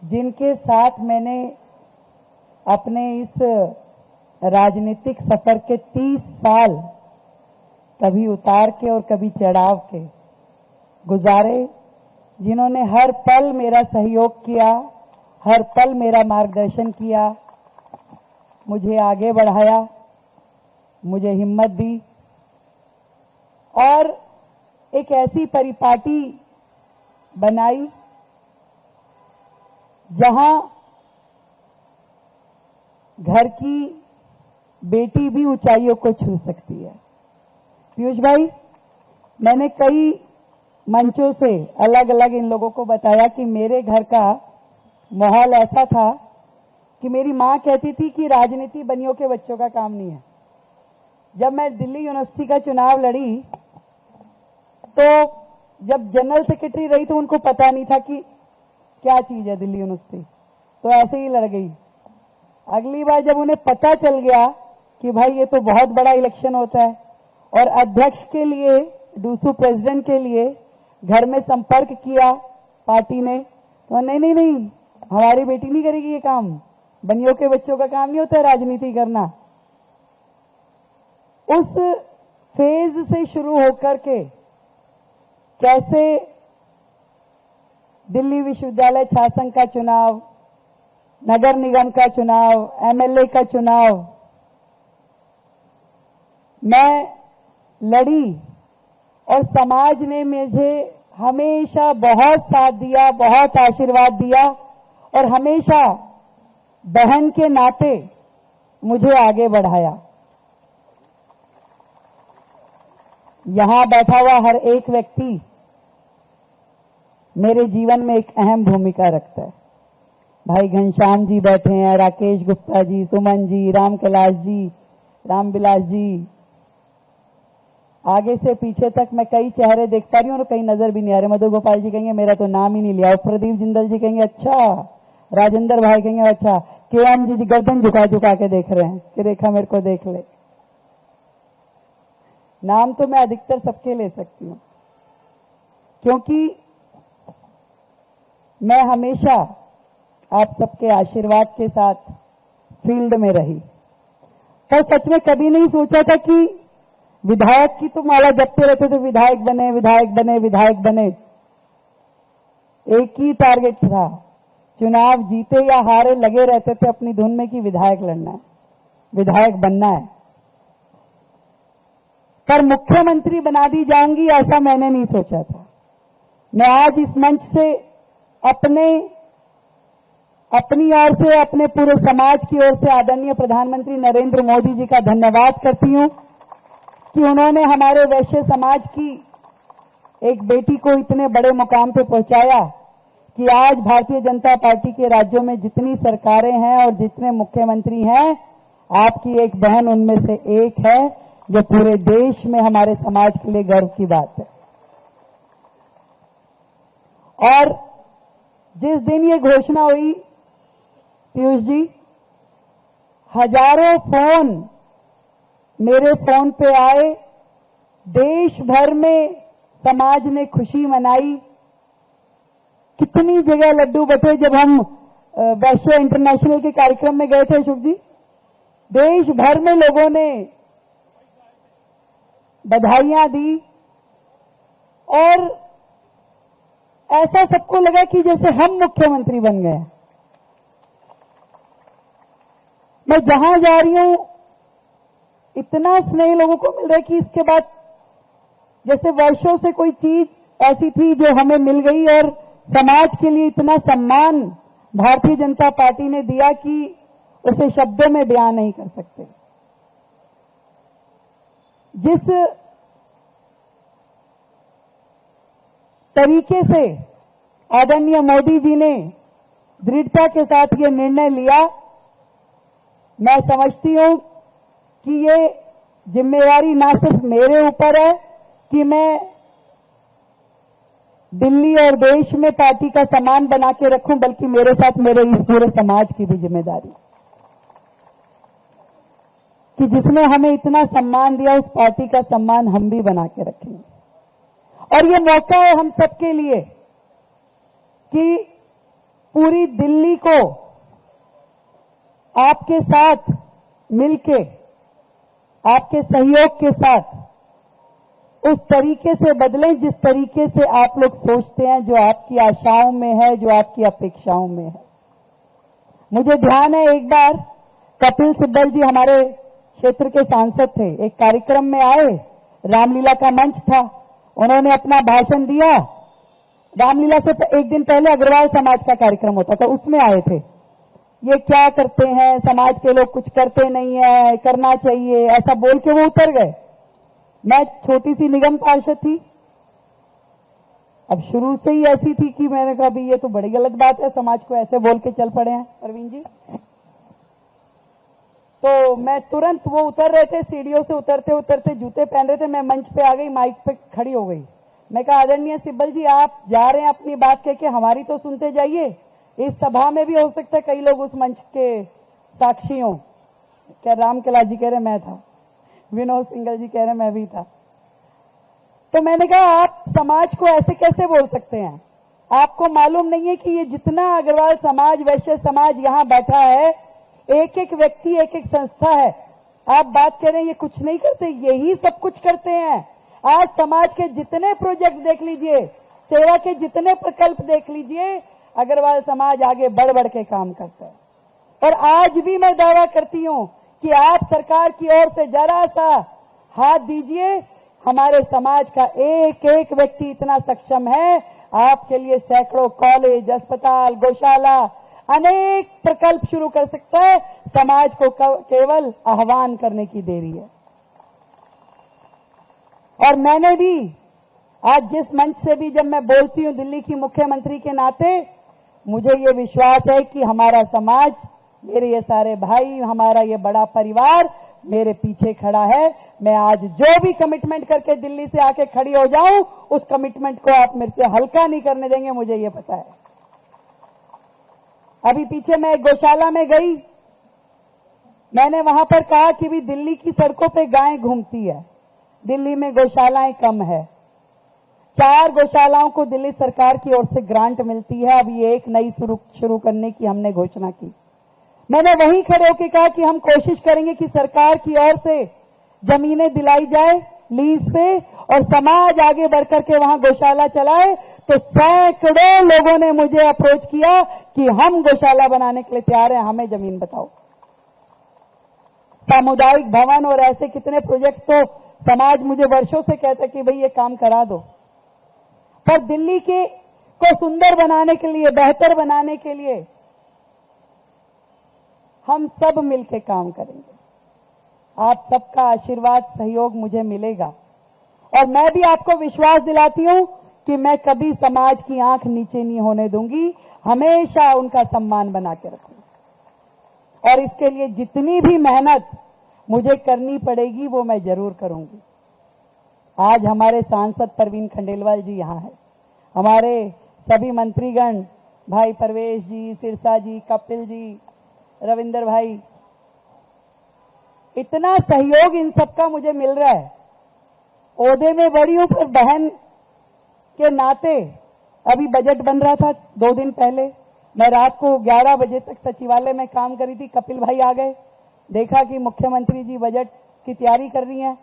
जिनके साथ मैंने अपने इस राजनीतिक सफर के 30 साल कभी उतार के और कभी चढ़ाव के गुजारे, जिन्होंने हर पल मेरा सहयोग किया, हर पल मेरा मार्गदर्शन किया, मुझे आगे बढ़ाया, मुझे हिम्मत दी और एक ऐसी परिपाटी बनाई जहां घर की बेटी भी ऊंचाइयों को छू सकती है। पीयूष भाई, मैंने कई मंचों से अलग अलग इन लोगों को बताया कि मेरे घर का माहौल ऐसा था कि मेरी मां कहती थी कि राजनीति बनियों के बच्चों का काम नहीं है। जब मैं दिल्ली यूनिवर्सिटी का चुनाव लड़ी तो जब जनरल सेक्रेटरी रही तो उनको पता नहीं था कि क्या चीज है दिल्ली यूनिवर्सिटी, तो ऐसे ही लड़ गई। अगली बार जब उन्हें पता चल गया कि भाई ये तो बहुत बड़ा इलेक्शन होता है और अध्यक्ष के लिए, डूसू प्रेसिडेंट के लिए घर में संपर्क किया पार्टी ने, तो नहीं नहीं नहीं, हमारी बेटी नहीं करेगी ये काम, बनियों के बच्चों का काम नहीं होता है राजनीति करना। उस फेज से शुरू होकर के कैसे दिल्ली विश्वविद्यालय छात्र संघ का चुनाव, नगर निगम का चुनाव, एमएलए का चुनाव मैं लड़ी और समाज ने मुझे हमेशा बहुत साथ दिया, बहुत आशीर्वाद दिया और हमेशा बहन के नाते मुझे आगे बढ़ाया। यहां बैठा हुआ हर एक व्यक्ति मेरे जीवन में एक अहम भूमिका रखता है। भाई घनश्याम जी बैठे हैं, राकेश गुप्ता जी, सुमन जी, राम कैलाश जी, रामविलास जी, आगे से पीछे तक मैं कई चेहरे देख पा रही हूं और कई नजर भी नहीं आ रहे। मधु गोपाल जी कहेंगे मेरा तो नाम ही नहीं लिया, और प्रदीप जिंदल जी कहेंगे अच्छा, राजेंद्र भाई कहेंगे अच्छा, केएम जी गर्दन झुका झुका के देख रहे हैं कि रेखा मेरे को देख ले। नाम तो मैं अधिकतर सबके ले सकती हूं क्योंकि मैं हमेशा आप सबके आशीर्वाद के साथ फील्ड में रही। तो सच में कभी नहीं सोचा था कि विधायक की तो माला जपते रहते थे, विधायक बने, विधायक बने, विधायक बने। एक ही टारगेट था, चुनाव जीते या हारे लगे रहते थे अपनी धुन में कि विधायक लड़ना है, विधायक बनना है। पर मुख्यमंत्री बना दी जाऊंगी ऐसा मैंने नहीं सोचा था। मैं आज इस मंच से अपनी ओर से, अपने पूरे समाज की ओर से आदरणीय प्रधानमंत्री नरेंद्र मोदी जी का धन्यवाद करती हूं कि उन्होंने हमारे वैश्य समाज की एक बेटी को इतने बड़े मुकाम पे पहुंचाया कि आज भारतीय जनता पार्टी के राज्यों में जितनी सरकारें हैं और जितने मुख्यमंत्री हैं, आपकी एक बहन उनमें से एक है, जो पूरे देश में हमारे समाज के लिए गर्व की बात है। और जिस दिन ये घोषणा हुई पीयूष जी, हजारों फोन मेरे फोन पे आए, देश भर में समाज ने खुशी मनाई। कितनी जगह लड्डू बटे जब हम वैश्य इंटरनेशनल के कार्यक्रम में गए थे अशोक जी, देश भर में लोगों ने बधाइयां दी और ऐसा सबको लगा कि जैसे हम मुख्यमंत्री बन गए। मैं जहां जा रही हूं इतना स्नेह लोगों को मिल रहा है कि इसके बाद जैसे वर्षों से कोई चीज ऐसी थी जो हमें मिल गई और समाज के लिए इतना सम्मान भारतीय जनता पार्टी ने दिया कि उसे शब्दों में बयान नहीं कर सकते। जिस तरीके से आदरणीय मोदी जी ने दृढ़ता के साथ ये निर्णय लिया, मैं समझती हूं कि ये जिम्मेवारी ना सिर्फ मेरे ऊपर है कि मैं दिल्ली और देश में पार्टी का सम्मान बना के रखूं, बल्कि मेरे साथ मेरे इस पूरे समाज की भी जिम्मेदारी कि जिसने हमें इतना सम्मान दिया उस पार्टी का सम्मान हम भी बना के रखेंगे। और ये मौका है हम सबके लिए कि पूरी दिल्ली को आपके साथ मिलके, आपके सहयोग के साथ उस तरीके से बदलें जिस तरीके से आप लोग सोचते हैं, जो आपकी आशाओं में है, जो आपकी अपेक्षाओं में है। मुझे ध्यान है एक बार कपिल सिब्बल जी हमारे क्षेत्र के सांसद थे, एक कार्यक्रम में आए, रामलीला का मंच था, उन्होंने अपना भाषण दिया। रामलीला से एक दिन पहले अग्रवाल समाज का कार्यक्रम होता था, उसमें आए थे। ये क्या करते हैं, समाज के लोग कुछ करते नहीं है, करना चाहिए, ऐसा बोल के वो उतर गए। मैं छोटी सी निगम पार्षद थी, अब शुरू से ही ऐसी थी कि मैंने कहा भाई ये तो बड़ी गलत बात है, समाज को ऐसे बोल के चल पड़े हैं प्रवीण जी। तो मैं तुरंत, वो उतर रहे थे, सीढ़ियों से उतरते उतरते जूते पहन रहे थे, मैं मंच पे आ गई, माइक पे खड़ी हो गई। मैं कहा आदरणीय सिब्बल जी, आप जा रहे हैं अपनी बात कह के, हमारी तो सुनते जाइए। इस सभा में भी हो सकता है कई लोग उस मंच के साक्षी हों। क्या राम कैलाश जी कह रहे मैं था, विनोद सिंगल जी कह रहे मैं भी था। तो मैंने कहा आप समाज को ऐसे कैसे बोल सकते हैं? आपको मालूम नहीं है कि ये जितना अग्रवाल समाज, वैश्य समाज यहां बैठा है, एक एक व्यक्ति, एक एक संस्था है। आप बात कह रहे हैं ये कुछ नहीं करते, यही सब कुछ करते हैं। आज समाज के जितने प्रोजेक्ट देख लीजिए, सेवा के जितने प्रकल्प देख लीजिए, अग्रवाल समाज आगे बढ़ बढ़ के काम करता है। और आज भी मैं दावा करती हूं कि आप सरकार की ओर से जरा सा हाथ दीजिए, हमारे समाज का एक एक व्यक्ति इतना सक्षम है, आपके लिए सैकड़ों कॉलेज, अस्पताल, गौशाला, अनेक प्रकल्प शुरू कर सकता है। समाज को केवल आह्वान करने की देरी है। और मैंने भी आज जिस मंच से भी जब मैं बोलती हूं दिल्ली की मुख्यमंत्री के नाते, मुझे ये विश्वास है कि हमारा समाज, मेरे ये सारे भाई, हमारा ये बड़ा परिवार मेरे पीछे खड़ा है। मैं आज जो भी कमिटमेंट करके दिल्ली से आके खड़ी हो जाऊं, उस कमिटमेंट को आप मेरे से हल्का नहीं करने देंगे, मुझे ये पता है। अभी पीछे मैं एक गौशाला में गई, मैंने वहां पर कहा कि भी दिल्ली की सड़कों पे गायें घूमती है, दिल्ली में गौशालाएं कम है। 4 गौशालाओं को दिल्ली सरकार की ओर से ग्रांट मिलती है, अब ये एक नई शुरू करने की हमने घोषणा की। मैंने वहीं खड़े होकर कहा कि हम कोशिश करेंगे कि सरकार की ओर से जमीनें दिलाई जाए लीज पे, और समाज आगे बढ़कर के वहां गौशाला चलाए। तो सैकड़ों लोगों ने मुझे अप्रोच किया कि हम गौशाला बनाने के लिए तैयार हैं, हमें जमीन बताओ। सामुदायिक भवन और ऐसे कितने प्रोजेक्ट तो समाज मुझे वर्षों से कहता कि भाई ये काम करा दो। पर दिल्ली के को सुंदर बनाने के लिए, बेहतर बनाने के लिए हम सब मिलकर काम करेंगे। आप सबका आशीर्वाद, सहयोग मुझे मिलेगा। और मैं भी आपको विश्वास दिलाती हूं कि मैं कभी समाज की आंख नीचे नहीं होने दूंगी, हमेशा उनका सम्मान बना के रखूंगी। और इसके लिए जितनी भी मेहनत मुझे करनी पड़ेगी वो मैं जरूर करूंगी। आज हमारे सांसद प्रवीण खंडेलवाल जी यहां है, हमारे सभी मंत्रीगण, भाई परवेश जी, सिरसा जी, कपिल जी, रविंदर भाई, इतना सहयोग इन सबका मुझे मिल रहा है। ओहदे में बड़ी हूं, पर बहन के नाते अभी बजट बन रहा था 2 दिन पहले, मैं रात को 11 बजे तक सचिवालय में काम करी थी। कपिल भाई आ गए, देखा कि मुख्यमंत्री जी बजट की तैयारी कर रही हैं,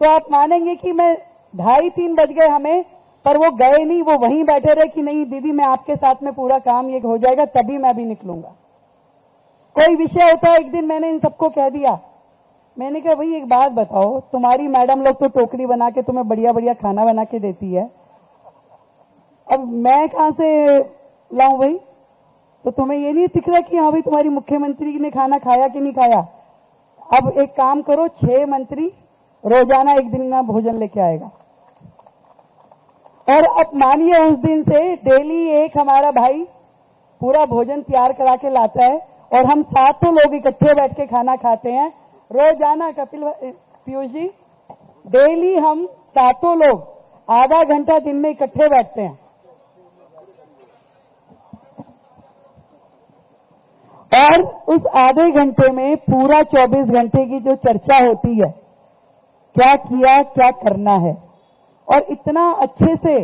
तो आप मानेंगे कि मैं 2:30-3 बज गए हमें, पर वो गए नहीं, वो वहीं बैठे रहे कि नहीं दीदी मैं आपके साथ में पूरा काम ये हो जाएगा, तभी मैं भी निकलूंगा। कोई विषय होता है, एक दिन मैंने इन सबको कह दिया, मैंने कहा भाई एक बात बताओ, तुम्हारी मैडम लोग तो टोकरी बना के तुम्हें बढ़िया बढ़िया खाना बना के देती है, अब मैं कहां से लाऊं भाई? तो तुम्हें ये नहीं दिख रहा कि हाँ भाई तुम्हारी मुख्यमंत्री ने खाना खाया कि नहीं खाया? अब एक काम करो, 6 मंत्री रोजाना एक दिन में भोजन लेके आएगा। और अब मानिए उस दिन से डेली एक हमारा भाई पूरा भोजन तैयार करा के लाता है, और हम 7 लोग इकट्ठे बैठ के खाना खाते हैं रोजाना। कपिल पीयूष जी, डेली हम 7 लोग आधा घंटा दिन में इकट्ठे बैठते हैं, और उस आधे घंटे में पूरा 24 घंटे की जो चर्चा होती है, क्या किया, क्या करना है, और इतना अच्छे से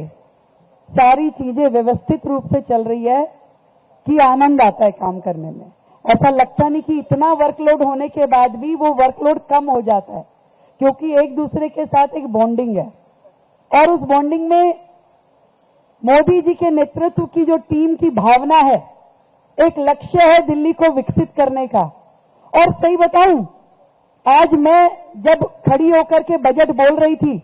सारी चीजें व्यवस्थित रूप से चल रही है कि आनंद आता है काम करने में। ऐसा लगता नहीं कि इतना वर्कलोड होने के बाद भी वो वर्कलोड कम हो जाता है, क्योंकि एक दूसरे के साथ एक बॉन्डिंग है। और उस बॉन्डिंग में मोदी जी के नेतृत्व की जो टीम की भावना है, एक लक्ष्य है दिल्ली को विकसित करने का। और सही बताऊं, आज मैं जब खड़ी होकर के बजट बोल रही थी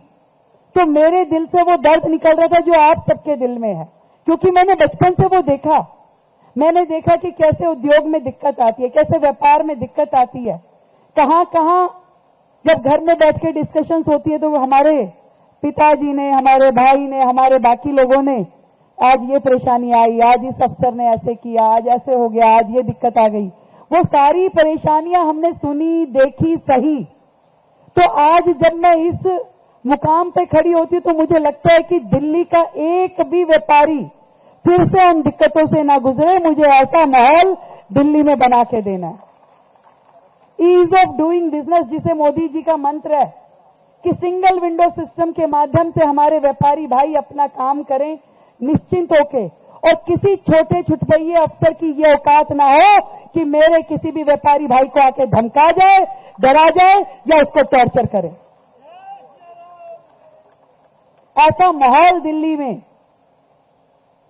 तो मेरे दिल से वो दर्द निकल रहा था जो आप सबके दिल में है, क्योंकि मैंने बचपन से वो देखा। मैंने देखा कि कैसे उद्योग में दिक्कत आती है, कैसे व्यापार में दिक्कत आती है, कहां कहां जब घर में बैठ के डिस्कशंस होती है तो हमारे पिताजी ने, हमारे भाई ने, हमारे बाकी लोगों ने, आज ये परेशानी आई, आज इस अफसर ने ऐसे किया, आज ऐसे हो गया, आज ये दिक्कत आ गई, वो सारी परेशानियां हमने सुनी, देखी, सही। तो आज जब मैं इस मुकाम पे खड़ी होती हूं तो मुझे लगता है कि दिल्ली का एक भी व्यापारी फिर से उन दिक्कतों से ना गुजरे। मुझे ऐसा माहौल दिल्ली में बना के देना है। ईज ऑफ डूइंग बिजनेस, जिसे मोदी जी का मंत्र है कि सिंगल विंडो सिस्टम के माध्यम से हमारे व्यापारी भाई अपना काम करें निश्चिंत होके, और किसी छोटे छुटपैये अफसर की ये औकात ना हो कि मेरे किसी भी व्यापारी भाई को आके धमका जाए, डरा जाए या उसको टॉर्चर करे। ऐसा माहौल दिल्ली में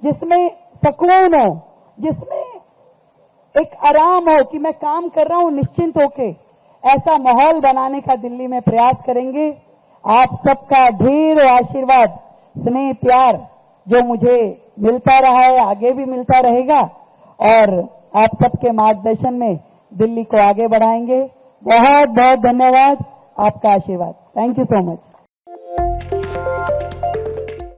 जिसमें सुकून हो, जिसमें एक आराम हो कि मैं काम कर रहा हूं निश्चिंत होके, ऐसा माहौल बनाने का दिल्ली में प्रयास करेंगे। आप सबका ढेर आशीर्वाद, स्नेह, प्यार जो मुझे मिलता रहा है, आगे भी मिलता रहेगा, और आप सबके मार्गदर्शन में दिल्ली को आगे बढ़ाएंगे। बहुत बहुत धन्यवाद, आपका आशीर्वाद। Thank you so much.